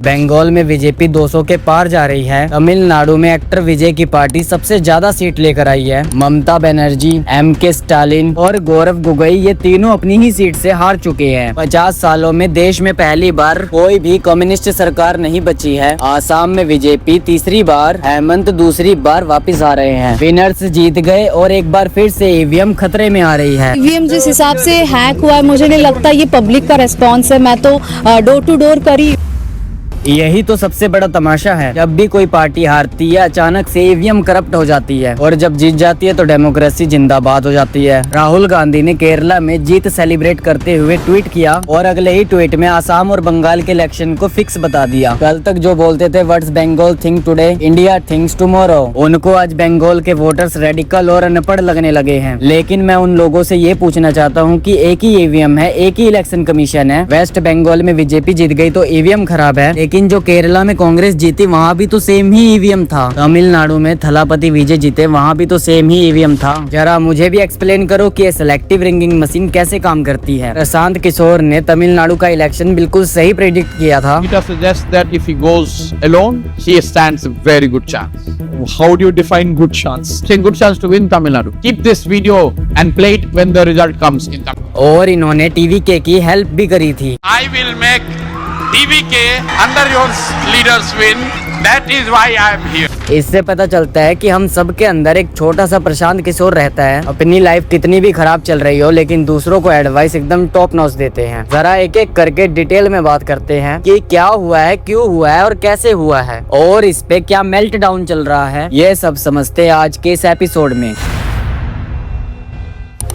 बंगाल में बीजेपी 200 के पार जा रही है। तमिलनाडु में एक्टर विजय की पार्टी सबसे ज्यादा सीट लेकर आई है। ममता बनर्जी, एम.के. स्टालिन और गौरव गोगोई ये तीनों अपनी ही सीट से हार चुके हैं। 50 सालों में देश में पहली बार कोई भी कम्युनिस्ट सरकार नहीं बची है। आसाम में बीजेपी तीसरी बार, हेमंत दूसरी बार वापिस आ रहे हैं। विनर्स जीत गए और एक बार फिर से ईवीएम खतरे में आ रही है। ईवीएम जिस हिसाब से हैक हुआ है, मुझे नहीं लगता ये पब्लिक का रेस्पॉन्स है। मैं तो डोर टू डोर करी। यही तो सबसे बड़ा तमाशा है। जब भी कोई पार्टी हारती है अचानक से ईवीएम करप्ट हो जाती है और जब जीत जाती है तो डेमोक्रेसी जिंदाबाद हो जाती है। राहुल गांधी ने केरला में जीत सेलिब्रेट करते हुए ट्वीट किया और अगले ही ट्वीट में आसाम और बंगाल के इलेक्शन को फिक्स बता दिया। कल तक जो बोलते थे what's Bengal think today, India thinks tomorrow, उनको आज बंगाल के वोटर्स रेडिकल और अनपढ़ लगने लगे हैं। लेकिन मैं उन लोगों से ये पूछना चाहता हूँ कि एक ही ईवीएम है, एक ही इलेक्शन कमीशन है। वेस्ट बंगाल में बीजेपी जीत गई तो ईवीएम खराब है, लेकिन जो केरला में कांग्रेस जीती वहाँ भी तो सेम ही ईवीएम था। तमिलनाडु में थलापति विजय जीते वहाँ भी तो सेम ही ईवीएम था। जरा मुझे भी एक्सप्लेन करो कि ये सिलेक्टिव रिंगिंग मशीन कैसे काम करती है। प्रशांत किशोर ने तमिलनाडु का इलेक्शन बिल्कुल सही प्रेडिक्ट किया था। It suggests that if he goes alone, he stands a very good chance. How do you define good chance? It's a good chance to win Tamil Nadu. Keep this video and play it when the result comes in Tamil Nadu. और इन्होंने TVK की help भी करी थी। I will make TVK under your leaders win. That is why I am here. इससे पता चलता है कि हम सबके अंदर एक छोटा सा प्रशांत किशोर रहता है। अपनी लाइफ कितनी भी खराब चल रही हो लेकिन दूसरों को एडवाइस एकदम टॉप नॉच देते हैं। जरा एक एक करके डिटेल में बात करते हैं कि क्या हुआ है, क्यों हुआ है और कैसे हुआ है और इस पे क्या मेल्ट डाउन चल रहा है। ये सब समझते हैं आज के इस एपिसोड में।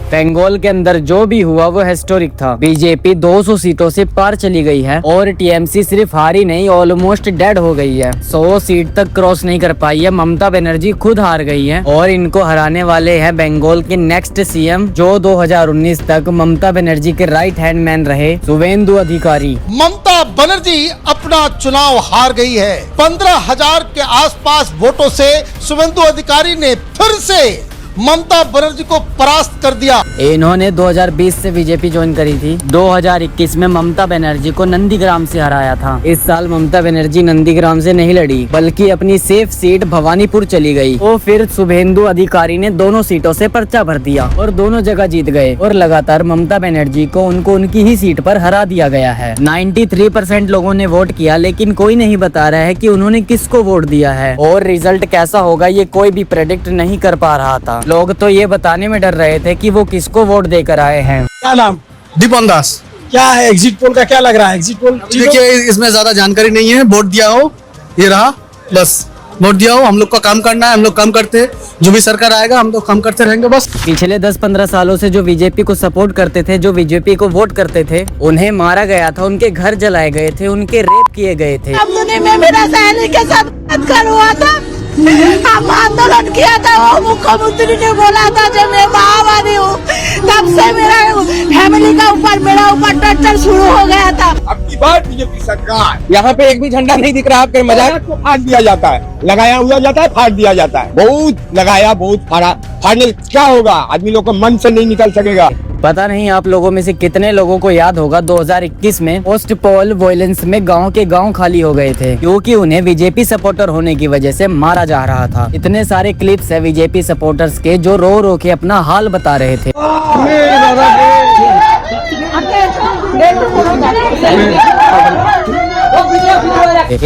बंगाल के अंदर जो भी हुआ वो हिस्टोरिक था। बीजेपी 200 सीटों से पार चली गई है और टीएमसी सिर्फ हारी नहीं, ऑलमोस्ट डेड हो गई है। 100 सीट तक क्रॉस नहीं कर पाई है। ममता बनर्जी खुद हार गई है और इनको हराने वाले हैं बंगाल के नेक्स्ट सीएम, जो 2019 तक ममता बनर्जी के राइट हैंड मैन रहे, शुवेंदु अधिकारी। ममता बनर्जी अपना चुनाव हार गई है। 15,000 के आसपास वोटों से शुवेंदु अधिकारी ने फिर से ममता बनर्जी को परास्त कर दिया। इन्होंने 2020 से बीजेपी ज्वाइन करी थी। 2021 में ममता बनर्जी को नंदीग्राम से हराया था। इस साल ममता बनर्जी नंदीग्राम से नहीं लड़ी बल्कि अपनी सेफ सीट भवानीपुर चली गई। और फिर शुभेंदु अधिकारी ने दोनों सीटों से पर्चा भर दिया और दोनों जगह जीत गए और लगातार ममता बनर्जी को उनकी ही सीट पर हरा दिया गया है। 93% लोगों ने वोट किया लेकिन कोई नहीं बता रहा है कि उन्होंने किसको वोट दिया है और रिजल्ट कैसा होगा ये कोई भी प्रेडिक्ट नहीं कर पा रहा था। लोग तो ये बताने में डर रहे थे कि वो किसको वोट देकर आए हैं। क्या नाम? दीपन दास। क्या है एग्जिट पोल का, क्या लग रहा है एग्जिट पोल? देखिए इसमें ज्यादा जानकारी नहीं है। वोट दिया हो, ये रहा, बस वोट दिया हो। हम लोग का काम करना है, हम लोग काम करते हैं। जो भी सरकार आएगा हम लोग काम करते रहेंगे बस। पिछले 10-15 सालों से जो बीजेपी को सपोर्ट करते थे, जो बीजेपी को वोट करते थे, उन्हें मारा गया था, उनके घर जलाए गए थे, उनके रेप किए गए थे। मेरा सहेली के साथ बलात्कार हुआ था। हम आंदोलन किया था, वो मुख्यमंत्री ने बोला था जब मैं माओवादी हूँ, तब से मेरा फैमिली का ऊपर, मेरा ऊपर टॉर्चर शुरू हो गया था। अब की बार बीजेपी सरकार, यहाँ पे एक भी झंडा नहीं दिख रहा। आपके मजाक को फाड़ दिया जाता है, लगाया हुआ जाता है, फाड़ दिया जाता है। बहुत लगाया, बहुत फाड़ा। फाड़ने क्या होगा? आदमी लोग को मन से नहीं निकल सकेगा। पता नहीं आप लोगों में से कितने लोगों को याद होगा 2021 में पोस्ट पोल वायलेंस में गांव के गांव खाली हो गए थे क्योंकि उन्हें बीजेपी सपोर्टर होने की वजह से मारा जा रहा था। इतने सारे क्लिप्स है बीजेपी सपोर्टर्स के जो रो रो के अपना हाल बता रहे थे।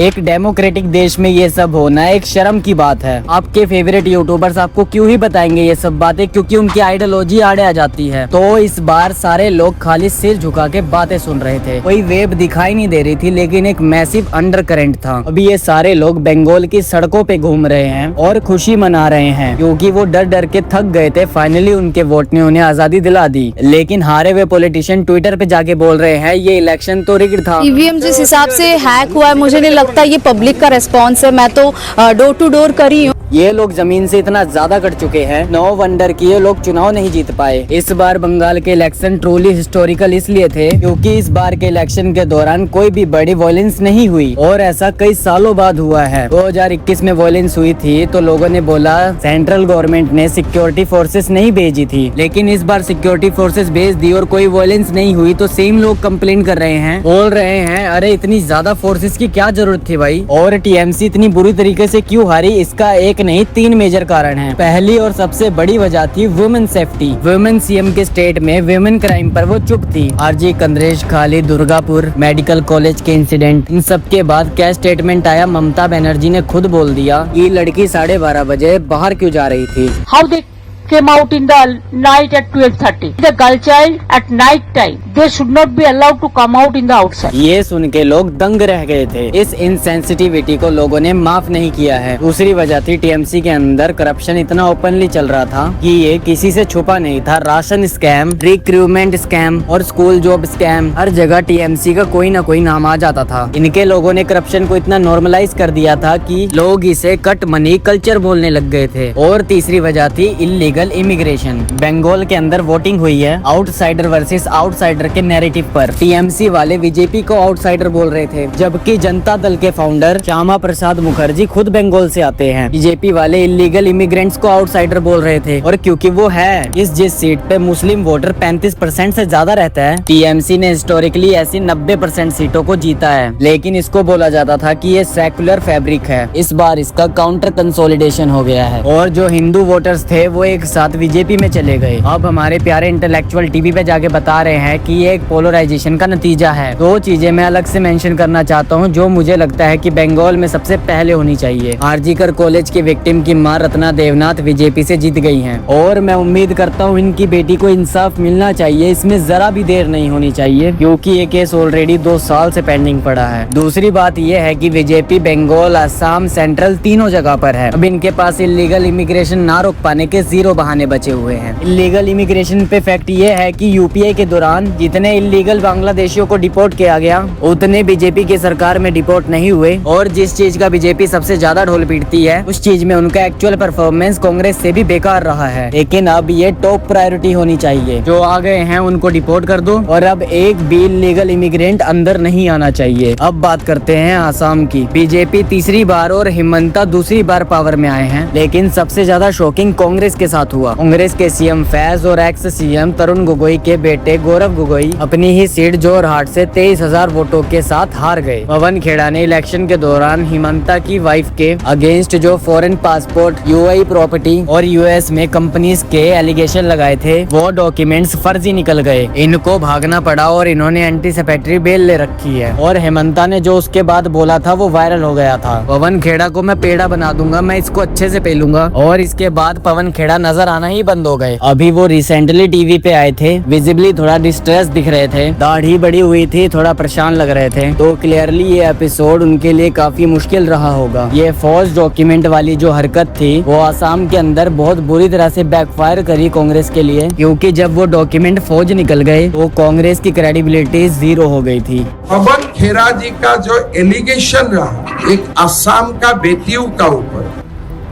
एक डेमोक्रेटिक देश में ये सब होना एक शर्म की बात है। आपके फेवरेट यूट्यूबर्स आपको क्यों ही बताएंगे ये सब बातें, क्योंकि उनकी आइडियोलॉजी आड़े आ जाती है। तो इस बार सारे लोग खाली सिर झुका के बातें सुन रहे थे। कोई वेब दिखाई नहीं दे रही थी लेकिन एक मैसिव अंडर करंट था। अभी ये सारे लोग बंगाल की सड़कों पे घूम रहे हैं और खुशी मना रहे हैं क्योंकि वो डर डर के थक गए थे। फाइनली उनके वोट ने उन्हें आजादी दिला दी। लेकिन हारे हुए पॉलिटिशियन ट्विटर पे जाके बोल रहे हैं ये इलेक्शन तो रिग्ड था। ईवीएम जिस हिसाब से हैक हुआ है, मुझे नहीं लगता ये पब्लिक का रेस्पॉन्स है। मैं तो डोर टू डोर करी हूँ। ये लोग जमीन से इतना ज्यादा कट चुके हैं, नो वंडर कि ये लोग चुनाव नहीं जीत पाए। इस बार बंगाल के इलेक्शन ट्रूली हिस्टोरिकल इसलिए थे क्योंकि इस बार के इलेक्शन के दौरान कोई भी बड़ी वॉयलेंस नहीं हुई और ऐसा कई सालों बाद हुआ है। 2021 में वॉयलेंस हुई थी तो लोगों ने बोला सेंट्रल गवर्नमेंट ने सिक्योरिटी फोर्सेस नहीं भेजी थी, लेकिन इस बार सिक्योरिटी फोर्सेस भेज दी और कोई वॉयलेंस नहीं हुई तो सेम लोग कंप्लेन कर रहे हैं, बोल रहे हैं अरे इतनी ज्यादा फोर्सेस की क्या जरूरत थी भाई, और टीएमसी इतनी बुरी तरीके से क्यों हारी। इसका एक नहीं 3 मेजर कारण है। पहली और सबसे बड़ी वजह थी वुमेन सेफ्टी। वुमेन सीएम के स्टेट में वुमेन क्राइम पर वो चुप थी। आरजी कंद्रेश, खाली, दुर्गापुर मेडिकल कॉलेज के इंसिडेंट, इन सब के बाद क्या स्टेटमेंट आया, ममता बनर्जी ने खुद बोल दिया ये लड़की 12:30 बजे बाहर क्यों जा रही थी। How they came out in the night at 12:30. The girl child at night time. They should not be allowed to come out in the outside. ये सुन के लोग दंग रह गए थे। इस इनसेंसिटिविटी को लोगों ने माफ नहीं किया है। दूसरी वजह थी टीएमसी के अंदर करप्शन इतना ओपनली चल रहा था कि ये किसी से छुपा नहीं था। राशन स्कैम, रिक्रूटमेंट स्कैम और स्कूल जॉब स्कैम, हर जगह टीएमसी का कोई ना कोई नाम आ जाता था। इनके लोगों ने करप्शन को इतना नॉर्मलाइज कर दिया था कि लोग इसे कट मनी कल्चर बोलने लग गए थे। और तीसरी वजह थी इलीगल इमिग्रेशन। बंगाल के अंदर वोटिंग हुई है आउटसाइडर वर्सेस आउटसाइडर के नैरेटिव पर। टीएमसी वाले बीजेपी को आउटसाइडर बोल रहे थे, जबकि जनता दल के फाउंडर श्यामा प्रसाद मुखर्जी खुद बंगाल से आते हैं। बीजेपी वाले इलीगल इमिग्रेंट्स को आउटसाइडर बोल रहे थे, और क्योंकि वो है जिस सीट पे मुस्लिम वोटर 35% से ज्यादा रहता है, टीएमसी ने हिस्टोरिकली ऐसी 90% सीटों को जीता है। लेकिन इसको बोला जाता था कि ये सेकुलर फैब्रिक है। इस बार इसका काउंटर कंसोलिडेशन हो गया है और जो हिंदू वोटर्स थे वो एक साथ बीजेपी में चले गए। अब हमारे प्यारे इंटेलेक्चुअल टीवी पे जाके बता रहे हैं कि ये एक पोलराइजेशन का नतीजा है। 2 चीजें मैं अलग से मेंशन करना चाहता हूँ जो मुझे लगता है कि बंगाल में सबसे पहले होनी चाहिए। आरजीकर कॉलेज की विक्टिम की मां रत्ना देवनाथ बीजेपी से जीत गई हैं और मैं उम्मीद करता हूँ इनकी बेटी को इंसाफ मिलना चाहिए। इसमें जरा भी देर नहीं होनी चाहिए क्योंकि ये केस ऑलरेडी 2 साल से पेंडिंग पड़ा है। दूसरी बात यह है कि बीजेपी बंगाल, असम, सेंट्रल तीनों जगह पर है। अब इनके पास इलीगल इमिग्रेशन ना रोक पाने के 0 बहाने बचे हुए हैं। इलीगल इमिग्रेशन पे फैक्ट ये है कि यूपीए के दौरान जितने इलीगल बांग्लादेशियों को डिपोर्ट किया गया उतने बीजेपी की सरकार में डिपोर्ट नहीं हुए, और जिस चीज का बीजेपी सबसे ज्यादा ढोल पीटती है उस चीज में उनका एक्चुअल परफॉर्मेंस कांग्रेस से भी बेकार रहा है। लेकिन अब ये टॉप प्रायोरिटी होनी चाहिए। जो आ गए हैं उनको डिपोर्ट कर दो और अब एक भी इलीगल इमिग्रेंट अंदर नहीं आना चाहिए। अब बात करते हैं आसाम की। बीजेपी तीसरी बार और हिमंता दूसरी बार पावर में आए हैं, लेकिन सबसे ज्यादा शॉकिंग कांग्रेस के साथ हुआ। कांग्रेस के सीएम फैज और एक्स सीएम तरुण गोगोई के बेटे गौरव गोगोई अपनी ही सीट जोरहाट से 23,000 वोटों के साथ हार गए। पवन खेड़ा ने इलेक्शन के दौरान हिमंता की वाइफ के अगेंस्ट जो फॉरेन पासपोर्ट, यूएई प्रॉपर्टी और यूएस में कंपनीज के एलिगेशन लगाए थे वो डॉक्यूमेंट्स फर्जी निकल गए। इनको भागना पड़ा और इन्होंने एंटीसिपेटरी बेल ले रखी है। और हेमंता ने जो उसके बाद बोला था वो वायरल हो गया था, पवन खेड़ा को मैं पेड़ा बना दूंगा, मैं इसको अच्छे से पेलूंगा। और इसके बाद पवन खेड़ा नजर आना ही बंद हो गए। अभी वो रिसेंटली टीवी पे आए थे, विजिबली थोड़ा डिस्ट्रेस दिख रहे थे, दाढ़ी बड़ी हुई थी, थोड़ा परेशान लग रहे थे, तो क्लियरली ये एपिसोड उनके लिए काफी मुश्किल रहा होगा। ये फॉल्स डॉक्यूमेंट वाली जो हरकत थी वो आसाम के अंदर बहुत बुरी तरह से बैकफायर करी कांग्रेस के लिए, क्योंकि जब वो डॉक्यूमेंट फौज निकल गए तो कांग्रेस की क्रेडिबिलिटी 0 हो गई थी। पवन खेड़ा जी का जो एलिगेशन रहा एक आसाम का बेटियों का ऊपर,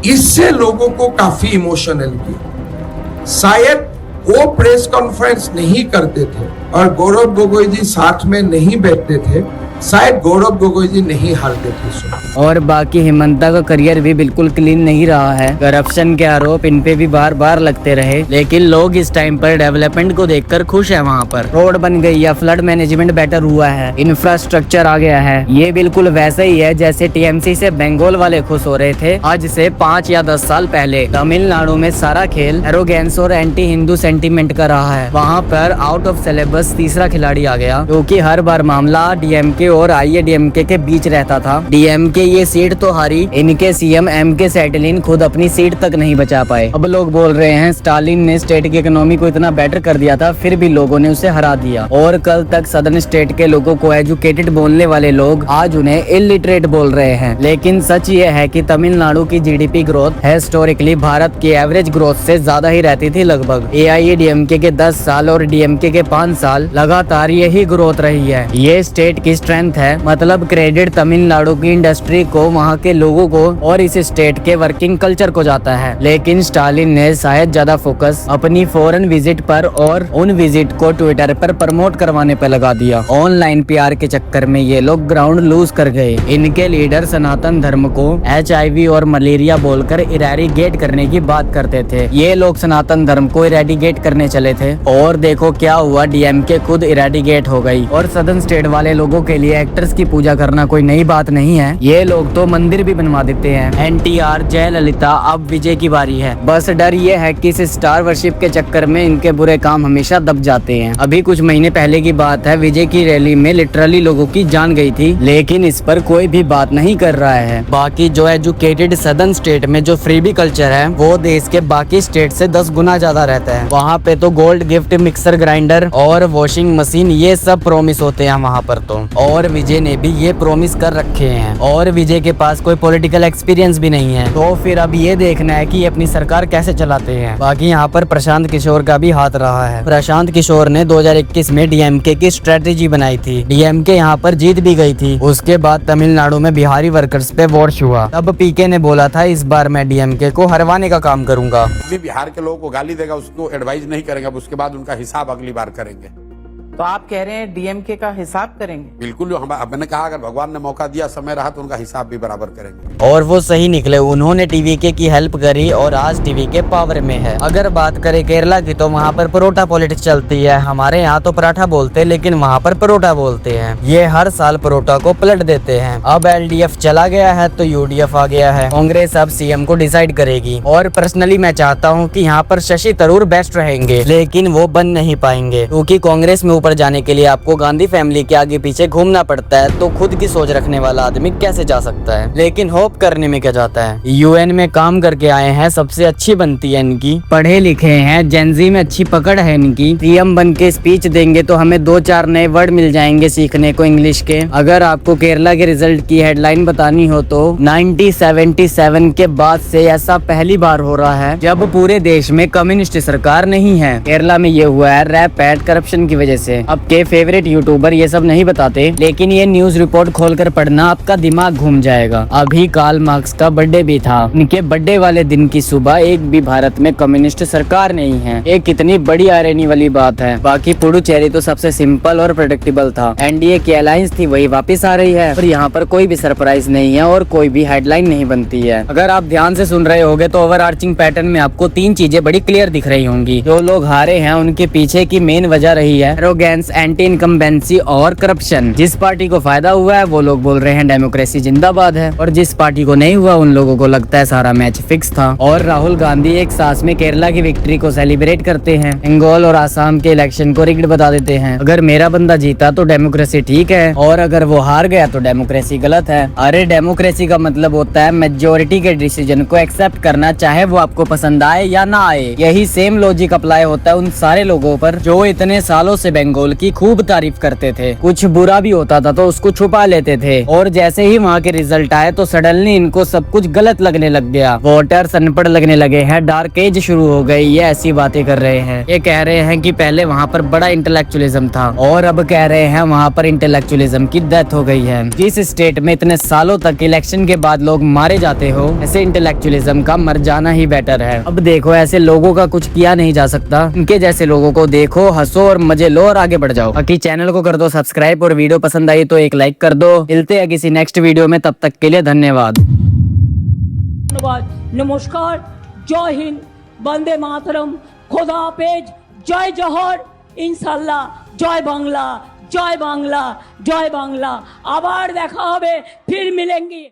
इससे लोगों को काफी इमोशनल किया। शायद वो प्रेस कॉन्फ्रेंस नहीं करते थे और गौरव गोगोई जी साथ में नहीं बैठते थे, शायद गौरव गोगोई जी नहीं हारते थे। और बाकी हिमंता का करियर भी बिल्कुल क्लीन नहीं रहा है। करप्शन के आरोप इन पे भी बार बार लगते रहे, लेकिन लोग इस टाइम पर डेवलपमेंट को देखकर खुश है। वहाँ पर रोड बन गई है, फ्लड मैनेजमेंट बेटर हुआ है, इंफ्रास्ट्रक्चर आ गया है। ये बिल्कुल वैसे ही है जैसे टीएमसी से बंगाल वाले खुश हो रहे थे आज से 5 या 10 साल पहले। तमिलनाडु में सारा खेल एरोगेंस और एंटी हिंदू सेंटीमेंट का रहा है। वहाँ पर आउट ऑफ सिलेबस तीसरा खिलाड़ी आ गया, क्योंकि हर बार मामला डीएमके और आईएडीएमके के बीच रहता था। डीएमके ये सीट तो हारी, इनके सीएम एमके सैटलिन खुद अपनी सीट तक नहीं बचा पाए। अब लोग बोल रहे हैं स्टालिन ने स्टेट की इकोनॉमी को इतना बेटर कर दिया था, फिर भी लोगों ने उसे हरा दिया। और कल तक सदर्न स्टेट के लोगों को एजुकेटेड बोलने वाले लोग आज उन्हें इलिटरेट बोल रहे हैं। लेकिन सच ये है कि तमिलनाडु की जीडीपी ग्रोथ हिस्टोरिकली भारत की एवरेज ग्रोथ से ज्यादा ही रहती थी लगभग। एआईएडीएमके के 10 साल और डीएमके के 5 साल लगातार यही ग्रोथ रही है। ये स्टेट की स्ट्रेंथ स्ट्रेंथ है, मतलब क्रेडिट तमिलनाडु की इंडस्ट्री को, वहाँ के लोगों को और इस स्टेट के वर्किंग कल्चर को जाता है। लेकिन स्टालिन ने शायद ज्यादा फोकस अपनी फॉरेन विजिट पर और उन विजिट को ट्विटर पर प्रमोट करवाने पर लगा दिया। ऑनलाइन पीआर के चक्कर में ये लोग ग्राउंड लूज कर गए। इनके लीडर सनातन धर्म को HIV और मलेरिया बोलकर इरेडिकेट करने की बात करते थे। ये लोग सनातन धर्म को इरेडिकेट करने चले थे और देखो क्या हुआ, DMK खुद इरेडिकेट हो गई। और सदर्न स्टेट वाले लोगों के लिए एक्टर्स की पूजा करना कोई नई बात नहीं है। ये लोग तो मंदिर भी बनवा देते हैं। NTR, जयललिता, अब विजय की बारी है। बस डर ये है कि इस स्टार वर्शिप के चक्कर में इनके बुरे काम हमेशा दब जाते हैं। अभी कुछ महीने पहले की बात है, विजय की रैली में लिटरली लोगों की जान गई थी, लेकिन इस पर कोई भी बात नहीं कर रहा है। बाकी जो एजुकेटेड सदर्न स्टेट में जो फ्रीबी कल्चर है वो देश के बाकी स्टेट से 10 गुना ज्यादा रहता है। वहाँ पे तो गोल्ड गिफ्ट, मिक्सर ग्राइंडर और वॉशिंग मशीन ये सब प्रॉमिस होते हैं वहाँ पर तो। और विजय ने भी ये प्रॉमिस कर रखे हैं और विजय के पास कोई पॉलिटिकल एक्सपीरियंस भी नहीं है। तो फिर अब ये देखना है कि अपनी सरकार कैसे चलाते हैं। बाकी यहाँ पर प्रशांत किशोर का भी हाथ रहा है। प्रशांत किशोर ने 2021 में DMK की स्ट्रेटेजी बनाई थी। DMK यहाँ पर जीत भी गई थी। उसके बाद तमिलनाडु में बिहारी वर्कर्स पे वॉश हुआ। तब PK ने बोला था इस बार मैं DMK को हरवाने का काम करूंगा। अभी बिहार के लोगों को गाली देगा, उसको एडवाइस नहीं करेंगे, अब उसके बाद उनका हिसाब अगली बार करेंगे। तो आप कह रहे हैं DMK का हिसाब करेंगे? बिल्कुल, मैंने कहा अगर भगवान ने मौका दिया, समय रहा तो उनका हिसाब भी बराबर करेंगे। और वो सही निकले, उन्होंने TVK की हेल्प करी और आज TVK पावर में है। अगर बात करें केरला की तो वहाँ पर परोठा पॉलिटिक्स चलती है। हमारे यहाँ तो पराठा बोलते हैं लेकिन वहाँ पर परोठा बोलते हैं। ये हर साल परोठा को पलट देते हैं। अब LDF चला गया है तो UDF आ गया है। कांग्रेस अब CM को डिसाइड करेगी और पर्सनली मैं चाहता हूँ कि यहाँ पर शशि थरूर बेस्ट रहेंगे, लेकिन वो बन नहीं पाएंगे क्योंकि कांग्रेस में ऊपर जाने के लिए आपको गांधी फैमिली के आगे पीछे घूमना पड़ता है। तो खुद की सोच रखने वाला आदमी कैसे जा सकता है? लेकिन होप करने में क्या जाता है। UN में काम करके आए हैं, सबसे अच्छी बनती है इनकी, पढ़े लिखे हैं, जेनजी में अच्छी पकड़ है इनकी। CM बन के स्पीच देंगे तो हमें 2-4 नए वर्ड मिल जाएंगे सीखने को इंग्लिश के। अगर आपको केरला के रिजल्ट की हेडलाइन बतानी हो तो 1977 के बाद से ऐसा पहली बार हो रहा है जब पूरे देश में कम्युनिस्ट सरकार नहीं है। केरला में ये हुआ है रैपेड करप्शन की वजह से। अब के फेवरेट यूट्यूबर ये सब नहीं बताते, लेकिन ये न्यूज रिपोर्ट खोलकर पढ़ना आपका दिमाग घूम जाएगा। अभी कार्ल मार्क्स का बर्थडे भी था। उनके बर्थडे वाले दिन की सुबह एक भी भारत में कम्युनिस्ट सरकार नहीं है। ये कितनी बड़ी आयरनी वाली बात है। बाकी पुडुचेरी तो सबसे सिंपल और प्रेडिक्टेबल था। NDA की अलायंस थी वही वापस आ रही है और यहाँ पर कोई भी सरप्राइज नहीं है और कोई भी हेडलाइन नहीं बनती है। अगर आप ध्यान से सुन रहे होगे तो ओवर आर्चिंग पैटर्न में आपको 3 चीजें बड़ी क्लियर दिख रही होंगी। जो लोग हारे हैं उनके पीछे की मेन वजह रही है एरोगेंस, एंटी इनकम्बेंसी और करप्शन। जिस पार्टी को फायदा हुआ है वो लोग बोल रहे हैं डेमोक्रेसी जिंदाबाद है, और जिस पार्टी को नहीं हुआ उन लोगों को लगता है सारा मैच फिक्स था। और राहुल गांधी एक सांस में केरला की विक्ट्री को सेलिब्रेट करते हैं, बंगाल और आसाम के इलेक्शन को रिग्ड बता देते हैं। अगर मेरा बंदा जीता तो डेमोक्रेसी ठीक है और अगर वो हार गया तो डेमोक्रेसी गलत है। अरे डेमोक्रेसी का मतलब होता है मेजोरिटी के डिसीजन को एक्सेप्ट करना, चाहे वो आपको पसंद आए या ना आए। यही सेम लॉजिक अप्लाई होता है उन सारे लोगों पर जो इतने सालों से बंगाल की खूब तारीफ करते थे। कुछ बुरा भी होता था तो उसको छुपा लेते थे और जैसे ही वहाँ के रिजल्ट आए तो सडनली इनको सब कुछ गलत लगने लग गया। वोटर्स अनपढ़ लगने लगे हैं, डार्क एज शुरू हो गई, ये ऐसी बातें कर रहे हैं। ये कह रहे हैं कि पहले वहाँ पर बड़ा इंटेलेक्चुअलिज्म था और अब कह रहे हैं वहाँ पर इंटेलेक्चुअलिज्म की डेथ हो गई है। जिस स्टेट में इतने सालों तक इलेक्शन के बाद लोग मारे जाते हो, ऐसे इंटेलेक्चुअलिज्म का मर जाना ही बेटर है। अब देखो ऐसे लोगों का कुछ किया नहीं जा सकता। इनके जैसे लोगों को देखो, हंसो और मजे लो और आगे बढ़ जाओ। बाकी चैनल को कर दो सब्सक्राइब और वीडियो पसंद आई तो एक लाइक कर दो। मिलते हैं किसी नेक्स्ट वीडियो में, तब तक के लिए धन्यवाद। नमस्कार, जय हिंद, वंदे मातरम, खुदा हाफेज, जय जोहर, इंशाल्लाह, जय बांग्ला, जय बांग्ला, जय बांग्ला। আবার দেখা হবে, फिर मिलेंगे।